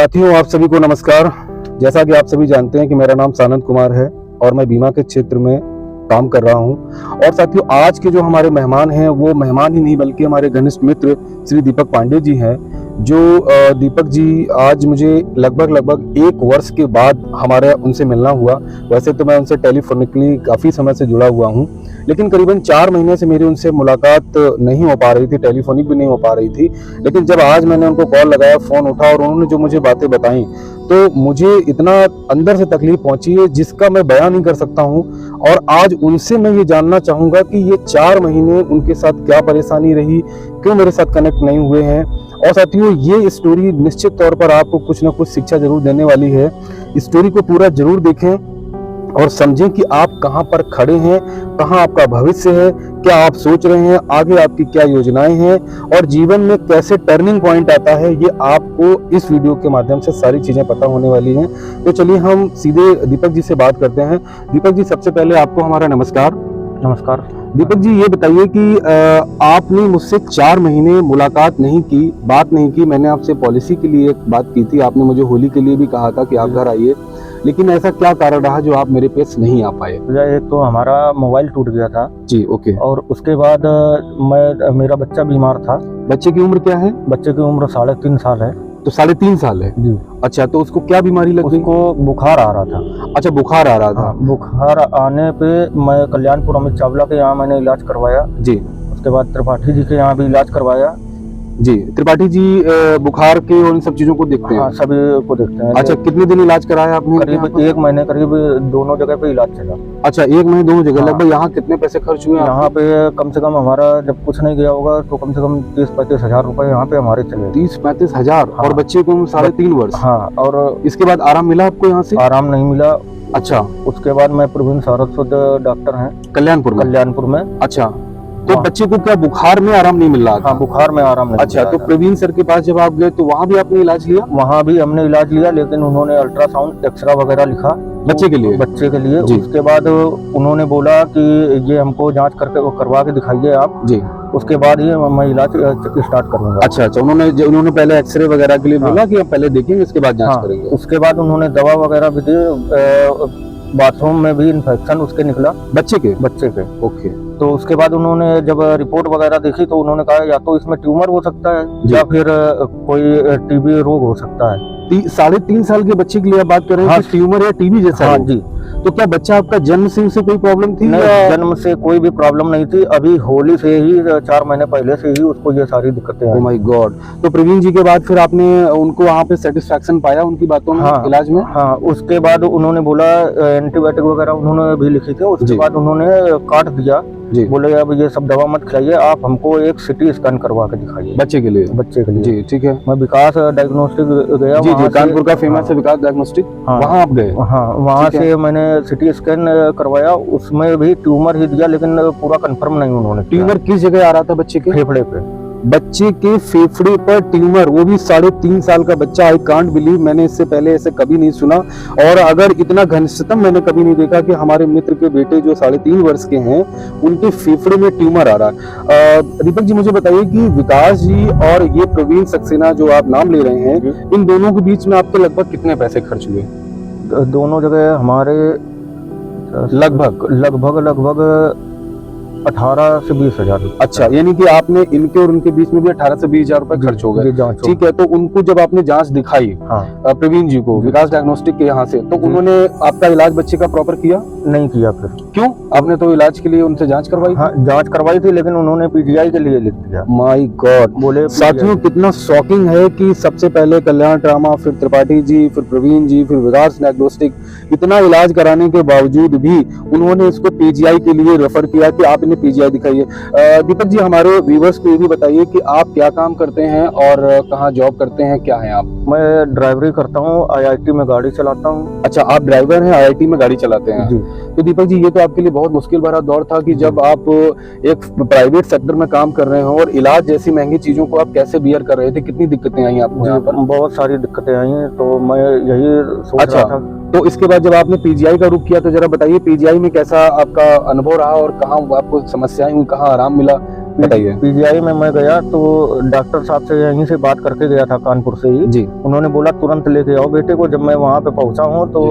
साथियों, आप सभी को नमस्कार। जैसा कि आप सभी जानते हैं कि मेरा नाम सानंद कुमार है और मैं बीमा के क्षेत्र में काम कर रहा हूं। और साथियों, आज के जो हमारे मेहमान हैं वो मेहमान ही नहीं बल्कि हमारे घनिष्ठ मित्र श्री दीपक पांडे जी हैं। जो दीपक जी आज मुझे लगभग 1 वर्ष के बाद हमारा उनसे मिलना हुआ। वैसे तो मैं उनसे टेलीफोनिकली काफ़ी समय से जुड़ा हुआ हूं, लेकिन करीबन 4 महीने से मेरी उनसे मुलाकात नहीं हो पा रही थी, टेलीफोनिक भी नहीं हो पा रही थी। लेकिन जब आज मैंने उनको कॉल लगाया, फ़ोन उठा और उन्होंने जो मुझे बातें बताई तो मुझे इतना अंदर से तकलीफ पहुंची है जिसका मैं बयान नहीं कर सकता हूं। और आज उनसे मैं ये जानना चाहूँगा कि ये 4 महीने उनके साथ क्या परेशानी रही, क्यों मेरे साथ कनेक्ट नहीं हुए हैं। और साथियों, ये स्टोरी निश्चित तौर पर आपको कुछ ना कुछ शिक्षा जरूर देने वाली है। स्टोरी को पूरा जरूर देखें और समझें कि आप कहां पर खड़े हैं, कहां आपका भविष्य है, क्या आप सोच रहे हैं, आगे आपकी क्या योजनाएं हैं और जीवन में कैसे टर्निंग पॉइंट आता है। ये आपको इस वीडियो के माध्यम से सारी चीजें पता होने वाली हैं। तो चलिए हम सीधे दीपक जी से बात करते हैं। दीपक जी, सबसे पहले आपको हमारा नमस्कार। नमस्कार। दीपक जी, ये बताइए कि आपने मुझसे 4 महीने मुलाकात नहीं की, बात नहीं की। मैंने आपसे पॉलिसी के लिए एक बात की थी, आपने मुझे होली के लिए भी कहा था कि आप घर आइए, लेकिन ऐसा क्या कारण रहा जो आप मेरे पास नहीं आ पाए? एक तो हमारा मोबाइल टूट गया था जी, ओके। और उसके बाद मेरा बच्चा बीमार था। बच्चे की उम्र क्या है? बच्चे की उम्र 3.5 साल है। तो 3.5 साल है जी। अच्छा, तो उसको क्या बीमारी लग गई? उसको बुखार आ रहा था। अच्छा, बुखार आ रहा था। हाँ, बुखार आने पे मैं कल्याणपुर अमित चावला के यहाँ मैंने इलाज करवाया। जी। उसके बाद त्रिपाठी जी के यहाँ भी इलाज करवाया। जी, त्रिपाठी जी बुखार के और इन सब चीजों को देखते हैं? हाँ, सभी को देखते हैं। अच्छा, कितने दिन इलाज कराया आपने? करीब 1 महीने, करीब दोनों जगह पे इलाज चला। अच्छा, 1 महीने दोनों जगह। हाँ। लगभग यहाँ कितने पैसे खर्च हुए? यहाँ पे कम से कम हमारा जब कुछ नहीं गया होगा तो कम से कम 30-35 हजार रुपए यहाँ पे हमारे चले। 30-35 हजार? हाँ। और बच्चे को 3.5 वर्ष? हाँ। और इसके बाद आराम मिला आपको यहाँ से? आराम नहीं मिला। अच्छा। उसके बाद मैं प्रवीण सारस्वत डॉक्टर हैं कल्याणपुर में। अच्छा, तो हाँ। बच्चे को क्या बुखार में आराम नहीं मिल रहा था? हाँ, बुखार में आराम नहीं अच्छा, मिल तो रहा था। प्रवीण सर के पास जब आप गए तो वहाँ भी आपने इलाज लिया? वहाँ भी हमने इलाज लिया, लेकिन उन्होंने अल्ट्रासाउंड एक्सरा वगैरह लिखा बच्चे के लिए? बच्चे के लिए। जी। उसके बाद उन्होंने बोला कि ये हमको जांच करके करवा के दिखाइए आप। जी। उसके बाद ही मैं इलाज स्टार्ट करूंगा। अच्छा, उन्होंने पहले एक्सरे वगैरह के लिए हाँ। बोला कि हम पहले देखेंगे इसके बाद जांच हाँ। करेंगे। उसके बाद उन्होंने दवा वगैरह भी दी। बाथरूम में भी इन्फेक्शन उसके निकला, बच्चे के। ओके। तो उसके बाद उन्होंने जब रिपोर्ट वगैरह देखी तो उन्होंने कहा या तो इसमें ट्यूमर हो सकता है या फिर कोई टीबी रोग हो सकता है। 3.5 साल के बच्चे के लिए आप बात कर रहे हैं? हाँ। कि ट्यूमर या टीबी जैसा? हाँ रोग? जी। तो क्या बच्चा आपका जन्म से उसे कोई प्रॉब्लम थी? नहीं, जन्म से कोई भी प्रॉब्लम नहीं थी। अभी होली से ही 4 महीने पहले से ही उसको ये सारी दिक्कतें आई। Oh my God. तो प्रवीण जी के बाद फिर आपने उनको वहाँ पे सेटिस्फैक्शन पाया उनकी बातों में? हाँ। इलाज में? हाँ, उसके बाद उन्होंने बोला एंटीबायोटिक वगैरह उन्होंने भी लिखी थी। उसके बाद उन्होंने काट दिया। बोले अब ये सब दवा मत खिलाइए, आप हमको एक सिटी स्कैन करवा के दिखाइए बच्चे के लिए। जी, ठीक है। मैं विकास डायग्नोस्टिक गया। जी, कानपुर का फेमस हाँ। है विकास डायग्नोस्टिक। हाँ। वहाँ आप गए? हाँ, वहाँ से मैंने सिटी स्कैन करवाया। उसमें भी ट्यूमर ही दिया, लेकिन पूरा कंफर्म नहीं उन्होंने किया। ट्यूमर किस जगह आ रहा था बच्चे के? फेफड़े पे। बच्चे के फेफड़े पर ट्यूमर, वो भी 3.5 साल का बच्चा। आई कांट बिलीव, मैंने इससे पहले ऐसे कभी नहीं सुना। और अगर इतना घनिष्ठतम मैंने कभी नहीं देखा कि हमारे मित्र के बेटे जो 3.5 वर्ष के हैं उनके फेफड़े में ट्यूमर आ रहा है। दीपक जी, मुझे बताइए कि विकास जी और ये प्रवीण सक्सेना जो आप नाम ले रहे हैं, इन दोनों के बीच में आपके लगभग कितने पैसे खर्च हुए? दोनों जगह हमारे लगभग 18 से 20 हजार। अच्छा, यानी कि आपने इनके और उनके बीच में भी 18 से 20 हजार रुपए खर्च हो गए। ठीक है, तो उनको जब आपने जांच दिखाई, हाँ। प्रवीण जी को विकास डायग्नोस्टिक के यहाँ से, तो उन्होंने आपका इलाज बच्चे का प्रॉपर किया? नहीं किया। फिर क्यों? आपने तो इलाज के लिए उनसे जांच करवाई? हाँ, जांच करवाई थी, लेकिन उन्होंने पीजीआई के लिए लिख दिया। My God. बोले साथियों, कितना शॉकिंग है कि सबसे पहले कल्याण ट्रामा, फिर त्रिपाठी जी, फिर प्रवीण जी, फिर विकास डायग्नोस्टिक, इतना इलाज कराने के बावजूद भी उन्होंने इसको पीजीआई के लिए रेफर किया कि आप इन्हें पीजीआई दिखाइए। दीपक जी, हमारे व्यूवर्स को ये भी बताइए कि आप क्या काम करते हैं और कहाँ जॉब करते हैं, क्या है आप? मैं ड्राइवरी करता हूँ, IIT में गाड़ी चलाता हूँ। अच्छा, आप ड्राइवर हैं, IIT में गाड़ी चलाते हैं? जी। तो दीपक जी, ये तो आपके लिए बहुत मुश्किल भरा दौर था कि जब आप एक प्राइवेट सेक्टर में काम कर रहे हो और इलाज जैसी महंगी चीजों को आप कैसे बियर कर रहे थे? कितनी दिक्कतें आई आपको यहाँ पर? बहुत सारी दिक्कतें आई हैं, तो मैं यही सोच रहा था। तो इसके बाद जब आपने पीजीआई का रुख किया तो जरा बताइए पीजीआई में कैसा आपका अनुभव रहा और कहाँ आपको समस्याएं हुई, कहाँ आराम मिला, बताइए। पीजीआई में मैं गया तो डॉक्टर साहब से यहीं से बात करके गया था, कानपुर से ही। जी उन्होंने बोला तुरंत लेके आओ बेटे को। जब मैं वहाँ पे पहुँचा हूँ तो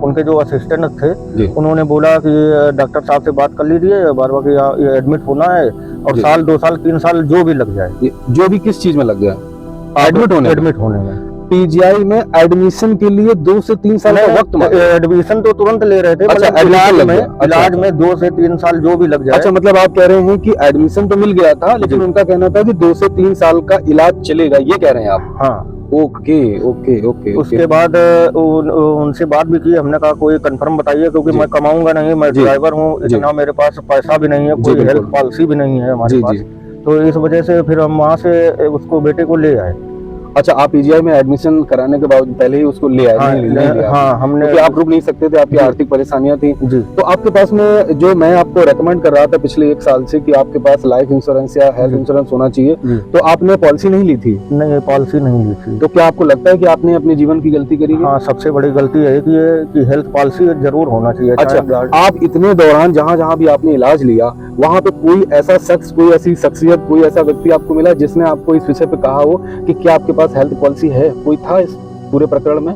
उनके जो असिस्टेंट थे जी उन्होंने बोला कि डॉक्टर साहब से बात कर लीजिए, बार बार ये एडमिट होना है और जी। साल 2 साल 3 साल जो भी लग जाए, ये जो भी किस चीज में लग गया, एडमिट होने में। पीजीआई में एडमिशन के लिए 2 से 3 साल का वक्त मांगा। एडमिशन तो तुरंत ले रहे थे, अच्छा, मतलब एडमिशन इलाज लग में गया। अच्छा, इलाज अच्छा। में 2 से 3 साल जो भी लग जाए। अच्छा, मतलब आप कह रहे हैं कि एडमिशन तो मिल गया था, लेकिन जी। उनका कहना था कि 2 से 3 साल का इलाज चलेगा, ये कह रहे हैं आप? हाँ। Okay okay okay. उसके बाद उनसे बात भी की, हमने कहा कोई कंफर्म बताइए, क्योंकि जी। मैं कमाऊंगा नहीं, मैं जी। ड्राइवर हूँ, जी। इतना मेरे पास पैसा भी नहीं है, जी, कोई बिल्कुल। हेल्थ पॉलिसी भी नहीं है हमारे जी पास। जी। तो इस वजह से फिर हम वहाँ से उसको बेटे को ले आए। अच्छा, आप पीजीआई में एडमिशन कराने के बाद पहले ही उसको ले आए? हाँ, नहीं लिया हाँ, हमने, क्योंकि आप रुक नहीं सकते थे, आपकी जी। आर्थिक परेशानियां थी। जी। तो आपके पास में जो मैं आपको रेकमेंड कर रहा था पिछले 1 साल से कि आपके पास लाइफ इंश्योरेंस या हेल्थ जी। इंश्योरेंस होना चाहिए, जी। तो आपने पॉलिसी नहीं ली थी? नहीं, पॉलिसी नहीं ली थी। तो क्या आपको लगता है कि आपने अपने जीवन की गलती करी है? हाँ, सबसे बड़ी गलती है कि हेल्थ पॉलिसी जरूर होना चाहिए। अच्छा, आप इतने दौरान जहाँ जहाँ भी आपने इलाज लिया, वहाँ पे कोई ऐसा शख्स, कोई ऐसी शख्सियत, कोई ऐसा व्यक्ति आपको मिला जिसने आपको इस विषय पे कहा हो कि क्या आपके पास हेल्थ पॉलिसी है? कोई था इस पूरे प्रकरण में?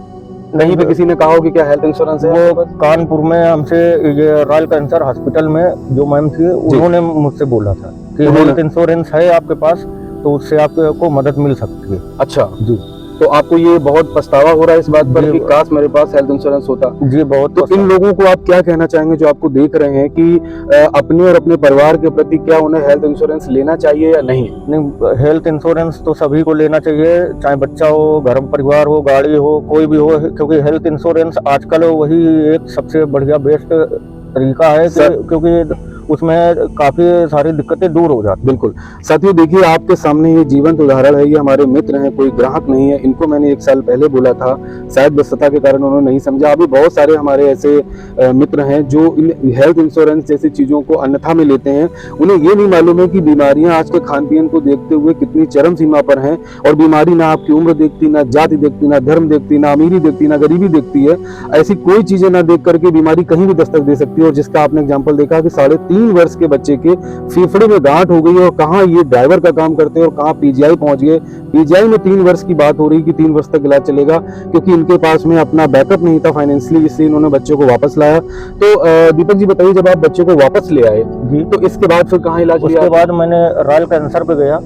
कहीं पे किसी ने कहा हो कि क्या हेल्थ इंश्योरेंस है? वो कानपुर में हमसे, ये रॉयल कैंसर हॉस्पिटल में जो मैम थी, उन्होंने मुझसे बोला था कि हेल्थ इंश्योरेंस है आपके पास, तो उससे आपको मदद मिल सकती है। अच्छा जी। तो आपको ये बहुत पछतावा हो रहा है इस बात पर जी। कि काश मेरे पास हेल्थ इंश्योरेंस होता? जी, बहुत। तो इन लोगों को आप क्या कहना चाहेंगे जो आपको देख रहे हैं कि अपने और अपने परिवार के प्रति क्या उन्हें हेल्थ इंश्योरेंस लेना चाहिए या नहीं? नहीं, हेल्थ इंश्योरेंस तो सभी को लेना चाहिए, चाहे बच्चा हो, घर परिवार हो, गाड़ी हो, कोई भी हो, क्योंकि हेल्थ इंश्योरेंस आजकल वही एक सबसे बढ़िया बेस्ट तरीका है क्योंकि उसमें काफी सारी दिक्कतें दूर हो जाती। बिल्कुल। साथियों, देखिए आपके सामने ये जीवंत उदाहरण है, ये हमारे मित्र हैं, कोई ग्राहक नहीं है। इनको मैंने 1 साल पहले बोला था, शायद व्यस्तता के कारण उन्होंने नहीं समझा। अभी बहुत सारे हमारे ऐसे मित्र हैं जो इन हेल्थ इंश्योरेंस जैसी चीजों को अन्यथा में लेते हैं। उन्हें ये नहीं मालूम है कि बीमारियां आज के खान पीन को देखते हुए कितनी चरम सीमा पर हैं, और बीमारी ना आपकी उम्र देखती, ना जाति देखती, ना धर्म देखती, ना अमीरी देखती, ना गरीबी देखती है। ऐसी कोई चीजें ना देख करके बीमारी कहीं भी दस्तक दे सकती है। और जिसका आपने एग्जाम्पल देखा कि 3.5 वर्ष के बच्चे के फेफड़े में गांठ हो गई, और कहाँ ये ड्राइवर का काम करते हैं और कहाँ पीजीआई पहुंच गए। पीजीआई में 3 वर्ष की बात हो रही कि 3 वर्ष तक इलाज चलेगा, क्योंकि इनके पास में अपना बैकअप नहीं था फाइनेंशियली, इसलिए इन्होंने बच्चे को वापस लाया। तो दीपक जी बताइए, जब आप बच्चे को वापस ले आए जी, तो इसके बाद फिर कहाँ इलाज लिया? उसके बाद मैंने रॉयल कैंसर पे गया।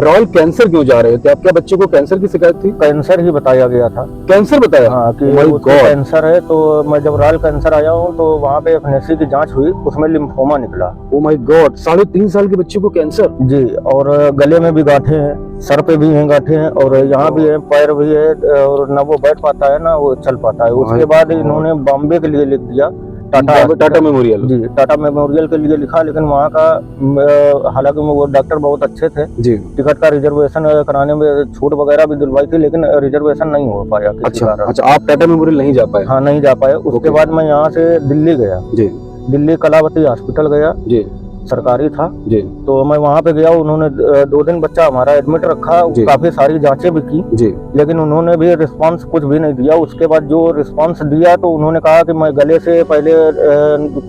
रॉयल कैंसर क्यों जा रहे थे आप? क्या बच्चे को कैंसर की शिकायत थी? कैंसर ही बताया गया था। कैंसर बताया? हाँ, कि Oh my उसको God। कैंसर है। तो मैं जब रॉयल कैंसर आया हूँ तो वहाँ पे एफएनएसी की जांच हुई, उसमें लिम्फोमा निकला। ओ माय गॉड, 3.5 साल के बच्चे को कैंसर? जी, और गले में भी गांठें हैं, सर पे भी हैं गांठें हैं, और यहाँ भी है, पैर भी है, और ना वो बैठ पाता है ना वो चल पाता है। उसके बाद इन्होंने बॉम्बे के लिए लिख दिया, टाटा मेमोरियल। जी, टाटा मेमोरियल के लिए लिखा, लेकिन वहाँ का हालांकि वो डॉक्टर बहुत अच्छे थे। जी। टिकट का रिजर्वेशन कराने में छूट वगैरह भी दिलवाई थी, लेकिन रिजर्वेशन नहीं हो पाया किसी अच्छा कारण। अच्छा, आप टाटा मेमोरियल नहीं जा पाए? हाँ, नहीं जा पाए। उसके बाद मैं यहाँ से दिल्ली गया। जी। दिल्ली कलावती हॉस्पिटल गया। जी। सरकारी था। जी। तो मैं वहाँ पे गया, उन्होंने 2 दिन बच्चा हमारा एडमिट रखा, जी। काफी सारी जांचें भी की, जी। लेकिन उन्होंने भी रिस्पांस कुछ भी नहीं दिया। उसके बाद जो रिस्पांस दिया तो उन्होंने कहा कि मैं गले से पहले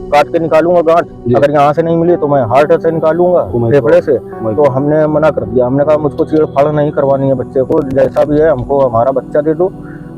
काट के निकालूंगा गांठ, अगर यहाँ से नहीं मिली तो मैं हार्ट से निकालूंगा, फेफड़े से। तो हमने मना कर दिया, हमने कहा मुझको चीड़-फाड़ नहीं करवानी है बच्चे को, जैसा भी है हमको हमारा बच्चा दे दो,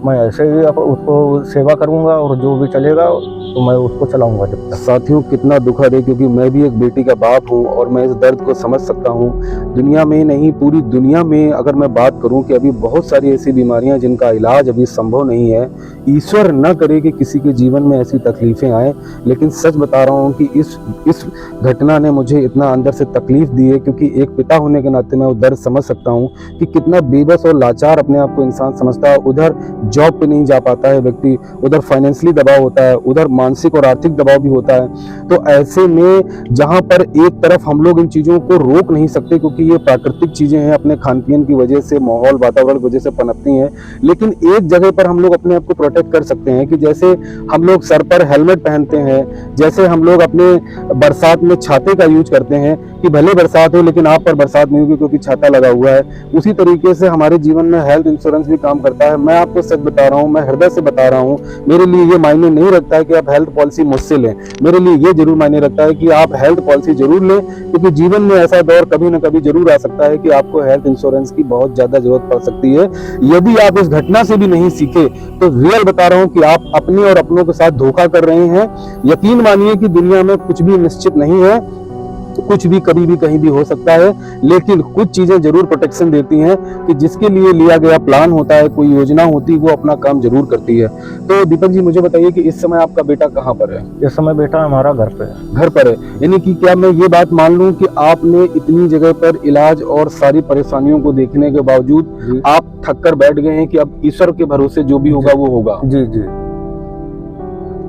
मैं ऐसे ही उसको सेवा करूंगा और जो भी चलेगा तो मैं उसको चलाऊंगा जब तक। साथियों, कितना दुखद है, क्योंकि मैं भी एक बेटी का बाप हूं और मैं इस दर्द को समझ सकता हूं। दुनिया में नहीं, पूरी दुनिया में अगर मैं बात करूं कि अभी बहुत सारी ऐसी बीमारियां जिनका इलाज अभी संभव नहीं है। ईश्वर न करे कि किसी के जीवन में ऐसी तकलीफें आए, लेकिन सच बता रहा हूं कि इस घटना ने मुझे इतना अंदर से तकलीफ दी है, क्योंकि एक पिता होने के नाते मैं वो दर्द समझ सकता हूं कि कितना बेबस और लाचार अपने आप को इंसान समझता है। उधर जॉब पे नहीं जा पाता है व्यक्ति, उधर फाइनेंशियली दबाव होता है, उधर मानसिक और आर्थिक दबाव भी होता है। तो ऐसे में जहां पर एक तरफ हम लोग इन चीजों को रोक नहीं सकते, क्योंकि ये प्राकृतिक चीजें हैं, अपने खान पीन की वजह से, माहौल वातावरण की वजह से पनपती हैं, लेकिन एक जगह पर हम लोग अपने आप को प्रोटेक्ट कर सकते हैं कि जैसे हम लोग सर पर हेलमेट पहनते हैं, जैसे हम लोग अपने बरसात में छाते का यूज करते हैं, कि भले बरसात हो लेकिन आप पर बरसात नहीं होगी क्योंकि छाता लगा हुआ है। उसी तरीके से हमारे जीवन में हेल्थ इंश्योरेंस भी काम करता है। मैं आपको सच बता रहा हूँ, मैं हृदय से बता रहा हूँ, मेरे लिए ये मायने नहीं रखता है कि आप हेल्थ पॉलिसी मुझसे लें, मेरे लिए ये जरूर मायने रखता है कि आप हेल्थ पॉलिसी जरूर लें, क्योंकि जीवन में ऐसा दौर कभी ना कभी जरूर आ सकता है कि आपको हेल्थ इंश्योरेंस की बहुत ज्यादा जरूरत पड़ सकती है। यदि आप इस घटना से भी नहीं सीखे तो रियल बता रहा हूँ कि आप अपने और अपनों के साथ धोखा कर रहे हैं। यकीन मानिए कि दुनिया में कुछ भी निश्चित नहीं है, कुछ भी कभी भी कहीं भी हो सकता है, लेकिन कुछ चीजें जरूर प्रोटेक्शन देती हैं कि जिसके लिए लिया गया प्लान होता है, कोई योजना होती है, वो अपना काम जरूर करती है। तो दीपक जी मुझे बताइए कि इस समय आपका बेटा कहाँ पर है? इस समय बेटा हमारा घर पे है। घर पर है, यानी कि क्या मैं ये बात मान लूं कि आपने इतनी जगह पर इलाज और सारी परेशानियों को देखने के बावजूद आप थक कर बैठ गए हैं कि अब ईश्वर के भरोसे जो भी होगा वो होगा? जी जी।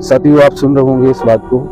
साथियों आप सुन रहे होंगे इस बात को।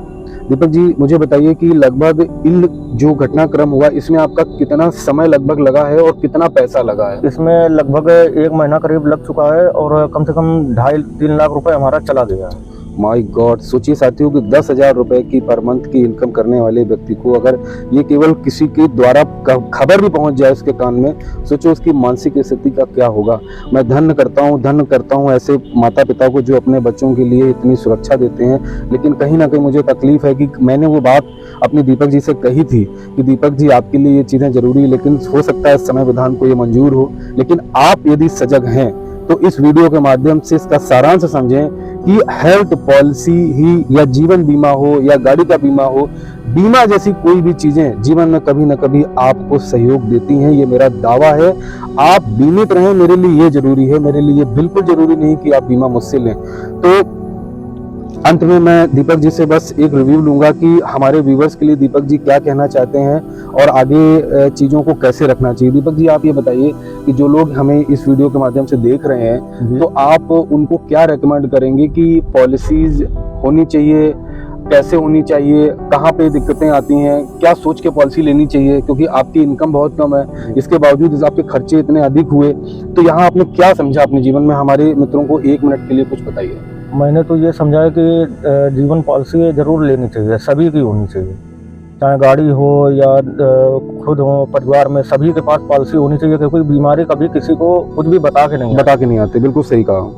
दीपक जी मुझे बताइए कि लगभग इन जो घटनाक्रम हुआ इसमें आपका कितना समय लगभग लगा है और कितना पैसा लगा है? इसमें लगभग 1 महीना करीब लग चुका है और कम से कम 2.5-3 लाख रुपए हमारा चला गया है। माय गॉड, सोचिए साथियों कि 10,000 रुपए की पर मंथ की इनकम करने वाले व्यक्ति को अगर ये केवल किसी के द्वारा खबर भी पहुंच जाए उसके कान में, सोचो उसकी मानसिक स्थिति का क्या होगा। मैं धन्य करता हूं ऐसे माता पिता को जो अपने बच्चों के लिए इतनी सुरक्षा देते हैं। लेकिन कहीं ना कहीं मुझे तकलीफ है कि मैंने वो बात अपने दीपक जी से कही थी कि दीपक जी आपके लिए ये चीजें जरूरी है, लेकिन हो सकता है समय विधान को ये मंजूर हो। लेकिन आप यदि सजग हैं तो इस वीडियो के माध्यम से इसका सारांश समझें कि हेल्थ पॉलिसी ही या जीवन बीमा हो या गाड़ी का बीमा हो, बीमा जैसी कोई भी चीजें जीवन में कभी न कभी आपको सहयोग देती हैं। ये मेरा दावा है। आप बीमित रहें, मेरे लिए ये जरूरी है, मेरे लिए बिल्कुल जरूरी नहीं कि आप बीमा मुझसे लें। तो अंत में मैं दीपक जी से बस एक रिव्यू लूंगा कि हमारे व्यूवर्स के लिए दीपक जी क्या कहना चाहते हैं और आगे चीजों को कैसे रखना चाहिए। दीपक जी आप ये बताइए कि जो लोग हमें इस वीडियो के माध्यम से देख रहे हैं तो आप उनको क्या रेकमेंड करेंगे कि पॉलिसीज होनी चाहिए, कैसे होनी चाहिए, कहाँ पे दिक्कतें आती हैं, क्या सोच के पॉलिसी लेनी चाहिए, क्योंकि आपकी इनकम बहुत कम है, इसके बावजूद आपके खर्चे इतने अधिक हुए। तो यहाँ आपने क्या समझा अपने जीवन में? हमारे मित्रों को 1 मिनट के लिए कुछ बताइए। मैंने तो ये समझा है कि जीवन पॉलिसी जरूर लेनी चाहिए, सभी की होनी चाहिए, चाहे गाड़ी हो या खुद हो, परिवार में सभी के पास पॉलिसी होनी चाहिए, क्योंकि बीमारी कभी किसी को कुछ भी बता के नहीं आते। बिल्कुल सही कहा।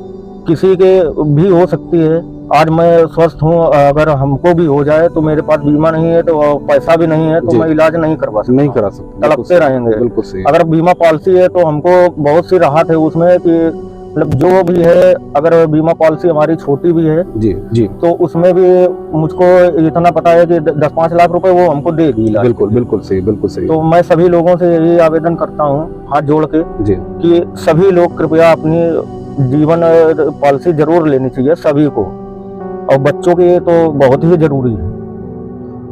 किसी के भी हो सकती है। आज मैं स्वस्थ हूँ, अगर हमको भी हो जाए तो मेरे पास बीमा नहीं है तो पैसा भी नहीं है तो मैं इलाज नहीं करा सकता, तड़पते रहेंगे। बिल्कुल सही। अगर बीमा पॉलिसी है तो हमको बहुत सी राहत है उसमें कि मतलब जो भी है, अगर बीमा पॉलिसी हमारी छोटी भी है जी तो उसमें भी मुझको इतना पता है कि 10-5 लाख रुपए वो हमको देगी। बिल्कुल सही। तो मैं सभी लोगों से यही आवेदन करता हूँ हाथ जोड़ के जी कि सभी लोग कृपया अपनी जीवन पॉलिसी जरूर लेनी चाहिए सभी को, और बच्चों के तो बहुत ही जरूरी है।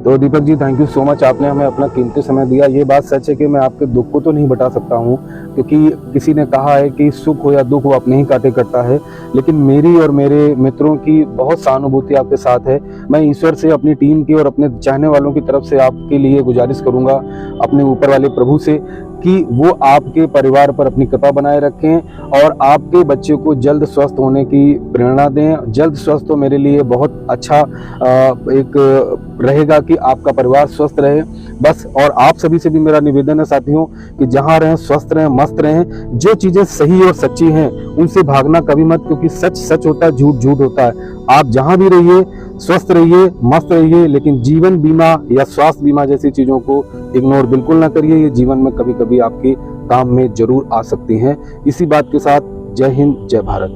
तो Deepak ji thank you so much, आपने हमें अपना कीमती समय दिया। ये बात सच है कि मैं आपके दुख को तो नहीं बता सकता हूँ, क्योंकि किसी ने कहा है कि सुख हो या दुख वो अपने ही काटे करता है, लेकिन मेरी और मेरे मित्रों की बहुत सहानुभूति आपके साथ है। मैं ईश्वर से, अपनी टीम की और अपने चाहने वालों की तरफ से आपके लिए गुजारिश करूंगा, अपने ऊपर वाले प्रभु से, कि वो आपके परिवार पर अपनी कृपा बनाए रखें और आपके बच्चे को जल्द स्वस्थ होने की प्रेरणा दें। जल्द स्वस्थ तो मेरे लिए बहुत अच्छा एक रहेगा कि आपका परिवार स्वस्थ रहे बस। और आप सभी से भी मेरा निवेदन है साथियों कि जहां रहें स्वस्थ रहें, मस्त रहें। जो चीजें सही और सच्ची हैं उनसे भागना कभी मत, क्योंकि सच सच होता है, झूठ झूठ होता है। आप जहां भी रहिए स्वस्थ रहिए, मस्त रहिए, लेकिन जीवन बीमा या स्वास्थ्य बीमा जैसी चीजों को इग्नोर बिल्कुल ना करिए। ये जीवन में कभी कभी आपके काम में जरूर आ सकती हैं। इसी बात के साथ जय हिंद, जय भारत।